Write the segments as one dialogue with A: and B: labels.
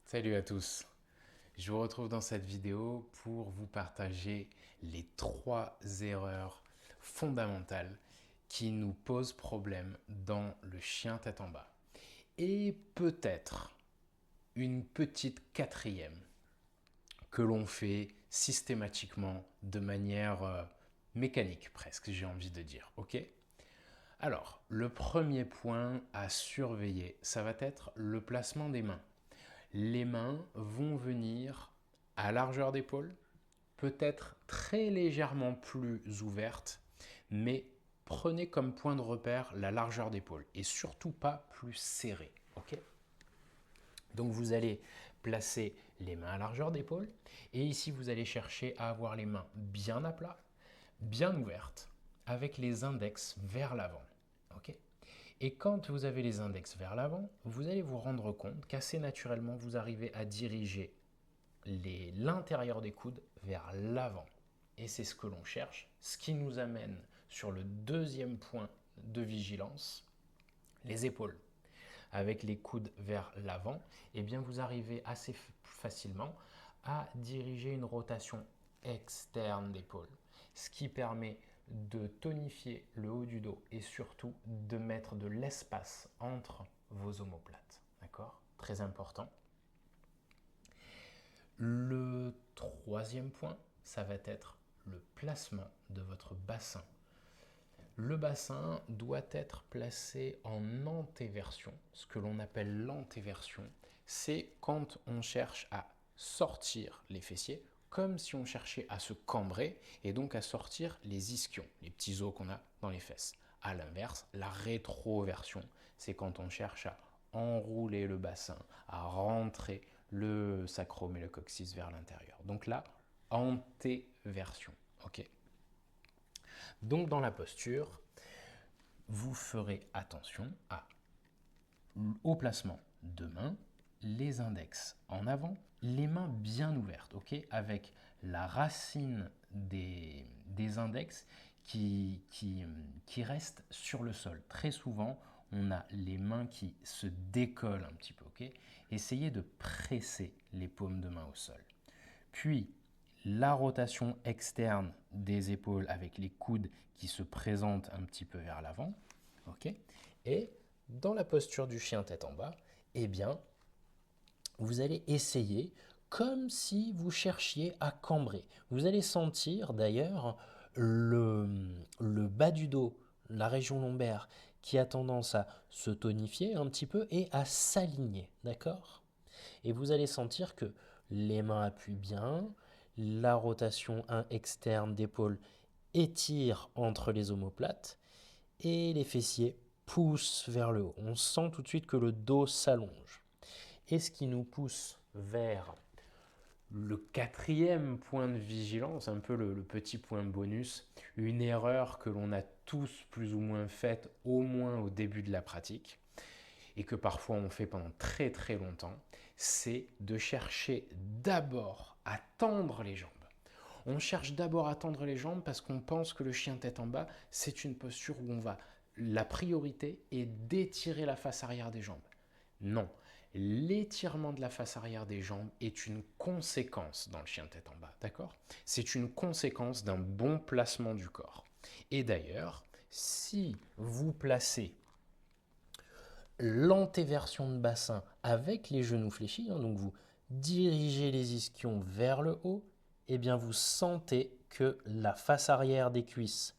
A: Salut à tous, je vous retrouve dans cette vidéo pour vous partager les 3 erreurs fondamentales qui nous posent problème dans le chien tête en bas. Et peut-être une petite quatrième que l'on fait systématiquement de manière mécanique presque, j'ai envie de dire. Ok. Alors, le premier point à surveiller, ça va être le placement des mains. Les mains vont venir à largeur d'épaule, peut-être très légèrement plus ouvertes, mais prenez comme point de repère la largeur d'épaule et surtout pas plus serrée. Ok. Donc vous allez placer les mains à largeur d'épaule et ici vous allez chercher à avoir les mains bien à plat, bien ouvertes, avec les index vers l'avant. Ok. Et quand vous avez les index vers l'avant, vous allez vous rendre compte qu'assez naturellement, vous arrivez à diriger l'intérieur des coudes vers l'avant. Et c'est ce que l'on cherche, ce qui nous amène sur le deuxième point de vigilance, les épaules. Avec les coudes vers l'avant, eh bien vous arrivez assez facilement à diriger une rotation externe d'épaule, ce qui permet de tonifier le haut du dos et surtout de mettre de l'espace entre vos omoplates. D'accord? Très important. Le troisième point, ça va être le placement de votre bassin. Le bassin doit être placé en antéversion. Ce que l'on appelle l'antéversion, c'est quand on cherche à sortir les fessiers, comme si on cherchait à se cambrer et donc à sortir les ischions, les petits os qu'on a dans les fesses. À l'inverse, la rétroversion, c'est quand on cherche à enrouler le bassin, à rentrer le sacrum et le coccyx vers l'intérieur. Donc là, antéversion. Ok. Donc dans la posture, vous ferez attention au placement de mains, les index en avant, les mains bien ouvertes, ok, avec la racine des index qui restent sur le sol. Très souvent, on a les mains qui se décollent un petit peu, ok. Essayez de presser les paumes de main au sol. Puis, la rotation externe des épaules avec les coudes qui se présentent un petit peu vers l'avant. Ok. Et dans la posture du chien tête en bas, eh bien, vous allez essayer comme si vous cherchiez à cambrer. Vous allez sentir d'ailleurs le bas du dos, la région lombaire, qui a tendance à se tonifier un petit peu et à s'aligner, d'accord? Et vous allez sentir que les mains appuient bien, la rotation externe d'épaule étire entre les omoplates et les fessiers poussent vers le haut. On sent tout de suite que le dos s'allonge. Et ce qui nous pousse vers le quatrième point de vigilance, un peu le petit point bonus, une erreur que l'on a tous plus ou moins faite au moins au début de la pratique, et que parfois on fait pendant très très longtemps, c'est de chercher d'abord à tendre les jambes. On cherche d'abord à tendre les jambes parce qu'on pense que le chien tête en bas, c'est une posture où la priorité est d'étirer la face arrière des jambes. Non, l'étirement de la face arrière des jambes est une conséquence dans le chien tête en bas, d'accord? C'est une conséquence d'un bon placement du corps. Et d'ailleurs, si vous placez l'antéversion de bassin avec les genoux fléchis, donc vous dirigez les ischions vers le haut, et bien vous sentez que la face arrière des cuisses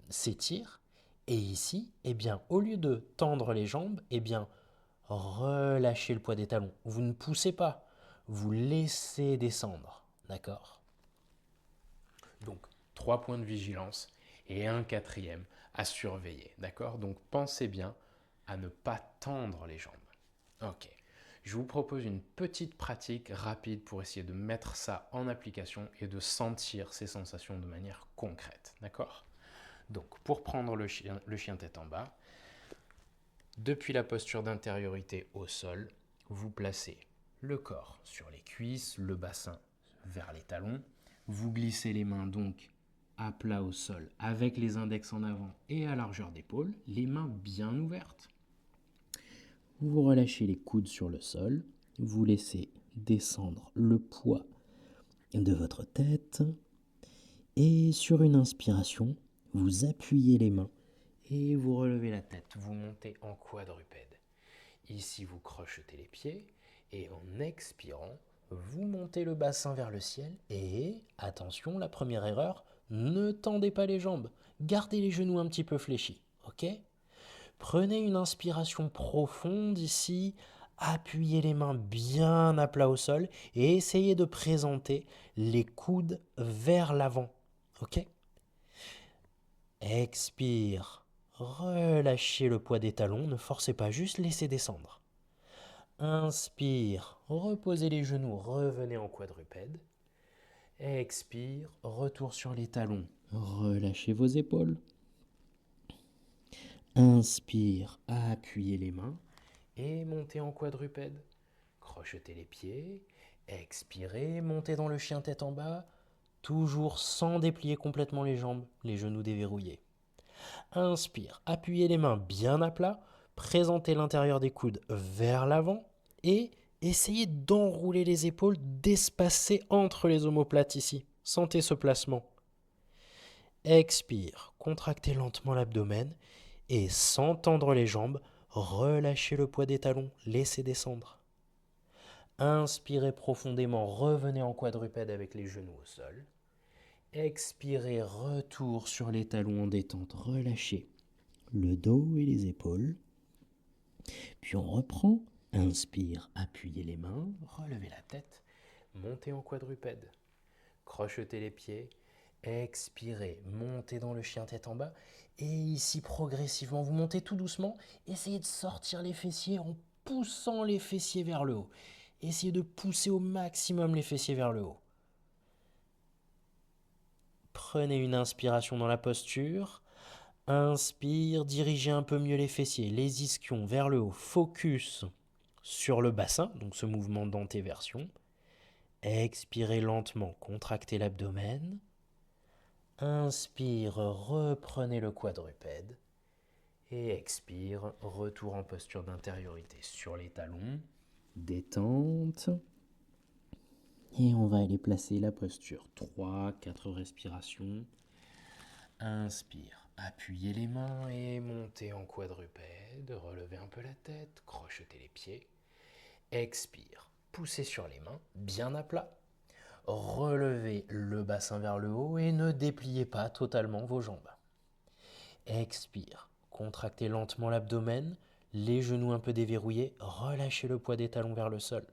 A: s'étire. Et ici, eh bien, au lieu de tendre les jambes, eh bien, relâchez le poids des talons. Vous ne poussez pas, vous laissez descendre. D'accord? Donc, 3 points de vigilance et un quatrième à surveiller. D'accord? Donc, pensez bien à ne pas tendre les jambes. Ok. Je vous propose une petite pratique rapide pour essayer de mettre ça en application et de sentir ces sensations de manière concrète. D'accord? Donc, pour prendre le chien tête en bas, depuis la posture d'intériorité au sol, vous placez le corps sur les cuisses, le bassin vers les talons. Vous glissez les mains donc à plat au sol avec les index en avant et à largeur d'épaule, les mains bien ouvertes.
B: Vous relâchez les coudes sur le sol. Vous laissez descendre le poids de votre tête. Et sur une inspiration, vous appuyez les mains et vous relevez la tête.
A: Vous montez en quadrupède. Ici, vous crochetez les pieds et en expirant, vous montez le bassin vers le ciel et, attention, la première erreur, ne tendez pas les jambes. Gardez les genoux un petit peu fléchis, ok? Prenez une inspiration profonde ici, appuyez les mains bien à plat au sol et essayez de présenter les coudes vers l'avant, ok? Expire, relâchez le poids des talons, ne forcez pas, juste laissez descendre. Inspire, reposez les genoux, revenez en quadrupède. Expire, retour sur les talons.
B: Relâchez vos épaules. Inspire, appuyez les mains.
A: Et montez en quadrupède. Crochetez les pieds. Expirez, montez dans le chien tête en bas. Toujours sans déplier complètement les jambes, les genoux déverrouillés. Inspire, appuyez les mains bien à plat. Présentez l'intérieur des coudes vers l'avant. Et essayez d'enrouler les épaules, d'espacer entre les omoplates ici. Sentez ce placement. Expire, contractez lentement l'abdomen et sans tendre les jambes, relâchez le poids des talons, laissez descendre. Inspirez profondément, revenez en quadrupède avec les genoux au sol. Expirez, retour sur les talons en détente, relâchez le dos et les épaules. Puis on reprend. Inspire, appuyez les mains, relevez la tête, montez en quadrupède. Crochetez les pieds, expirez, montez dans le chien tête en bas. Et ici, progressivement, vous montez tout doucement. Essayez de sortir les fessiers en poussant les fessiers vers le haut. Essayez de pousser au maximum les fessiers vers le haut. Prenez une inspiration dans la posture. Inspire, dirigez un peu mieux les fessiers, les ischions vers le haut. Focus sur le bassin, donc ce mouvement d'antéversion. Expirez lentement, contractez l'abdomen. Inspire, reprenez le quadrupède. Et expire, retour en posture d'intériorité sur les talons.
B: Détente. Et on va aller placer la posture. 3-4 respirations.
A: Inspire, appuyez les mains et montez en quadrupède. Relevez un peu la tête, crochetez les pieds. Expire, poussez sur les mains, bien à plat. Relevez le bassin vers le haut et ne dépliez pas totalement vos jambes. Expire, contractez lentement l'abdomen, les genoux un peu déverrouillés, relâchez le poids des talons vers le sol.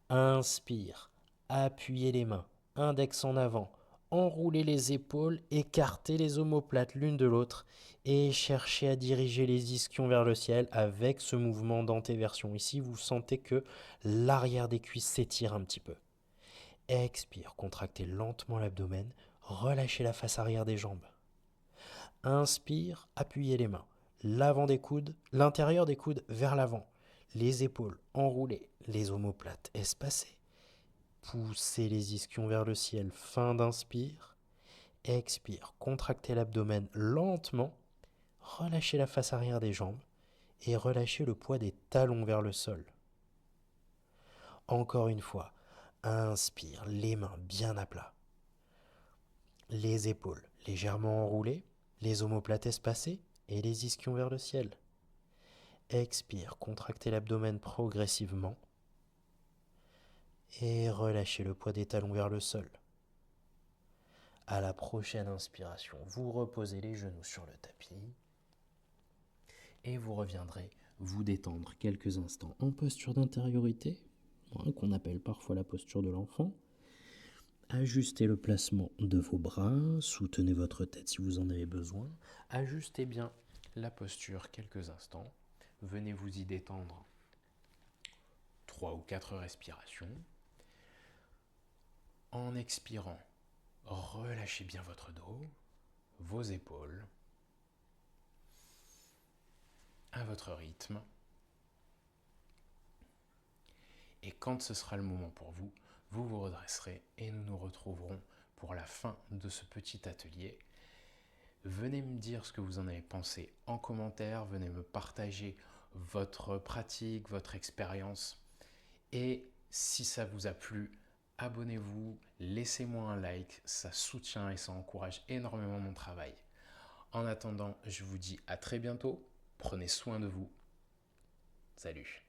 A: Inspire, appuyez les mains, index en avant, enroulez les épaules, écartez les omoplates l'une de l'autre et cherchez à diriger les ischions vers le ciel avec ce mouvement d'antéversion. Ici, vous sentez que l'arrière des cuisses s'étire un petit peu. Expire, contractez lentement l'abdomen, relâchez la face arrière des jambes. Inspire, appuyez les mains, l'avant des coudes, l'intérieur des coudes vers l'avant, les épaules enroulées, les omoplates espacées. Poussez les ischions vers le ciel, fin d'inspire. Expire, contractez l'abdomen lentement, relâchez la face arrière des jambes et relâchez le poids des talons vers le sol. Encore une fois, inspire, les mains bien à plat. Les épaules légèrement enroulées, les omoplates espacées et les ischions vers le ciel. Expire, contractez l'abdomen progressivement et relâchez le poids des talons vers le sol. À la prochaine inspiration, vous reposez les genoux sur le tapis et vous reviendrez vous détendre quelques instants en posture d'intériorité, qu'on appelle parfois la posture de l'enfant. Ajustez le placement de vos bras, soutenez votre tête si vous en avez besoin. Ajustez bien la posture quelques instants. Venez vous y détendre 3 ou 4 respirations. En expirant, relâchez bien votre dos, vos épaules, à votre rythme. Et quand ce sera le moment pour vous, vous vous redresserez et nous nous retrouverons pour la fin de ce petit atelier. Venez me dire ce que vous en avez pensé en commentaire, venez me partager votre pratique, votre expérience. Et si ça vous a plu, abonnez-vous, laissez-moi un like, ça soutient et ça encourage énormément mon travail. En attendant, je vous dis à très bientôt, prenez soin de vous. Salut.